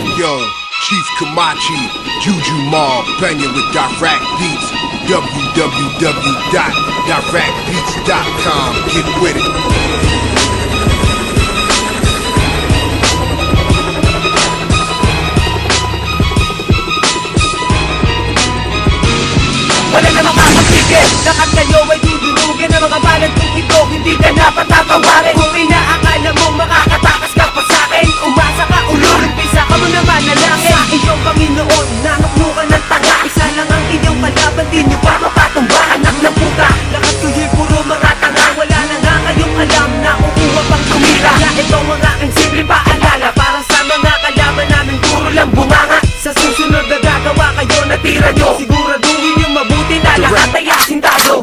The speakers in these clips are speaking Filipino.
Yo, Chief Kamachi, Juju Mall, banging with Direct Beats. www.directbeats.com. Get with it. Wala na makakapigil, lahat kayo ay dudurugin. Ang mga balad kong ito, hindi ka na patatawarin. Kung inaakala mo makakatakas ka pa sa'kin, umasa ka ulol, umpisa ka mo naman nalangin. Sa iyong Panginoon, nanuknukan ng tanga. Isa lang ang inyong kalaban, di nyo pa mapatumba. Anak ng puta, lahat kayo'y puro mga tanga. Wala na nga kayong alam na kukuha pang tumira. Kaya ito ang aking simple paalala, para sa mga kalaban namin puro lang bunganga. Sa susunod na gagawa kayo na tira nyo, siguraduhin yung mabuti na lahat ay asintado.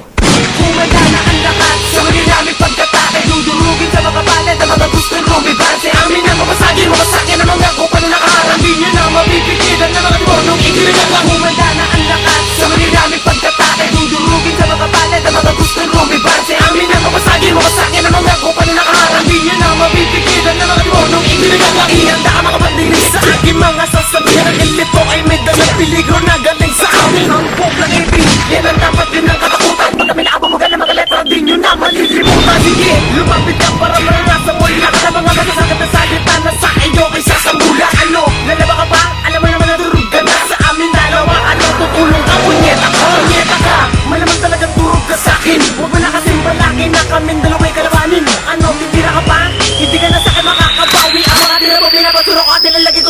Humanda na ang lahat sa muli namin pagkatake. Dudurugin sa mga palad na mga gustong rumibanse. Amin na mapasagin ang mga kupa na nakaharang. Di nyo na mapipigilan na mga demonong igiligan lang. Humanda na ang lahat sa muli namin pagkatake. Dudurugin sa mga palad na mga gustong rumibanse. Amin na mapasagin ang mga kupa na nakaharang. Di nyo na mapipigilan na mga demonong igiligan lang. Ihanda ka mga bandinis sa aking mga sasabihin. Ang ilito ay may dalang peligro na galing sa amin. Ang poklang ibig, yan ang dapat din ng katakutan. Pag kami nakabumagal ng mga letra, di nyo na malilimutan. Sige, lumapit ka para maranasan mo lahat ng mga masasagat na salita na sa iyo ay sasamula. Ano, lalaba ka pa? Alam mo naman nadurog ka na sa amin dalawa. Ano, tutulong ka, punyeta ka, malamang talagang turog ka sa'kin. Huwag mo na kasing balakin na kaming dalawa'y kalabanin. Ano, titira ka pa? Hindi ka na sa'kin makakabawi. Ang mga tira mo, pinapaturo ko at nilalagay ko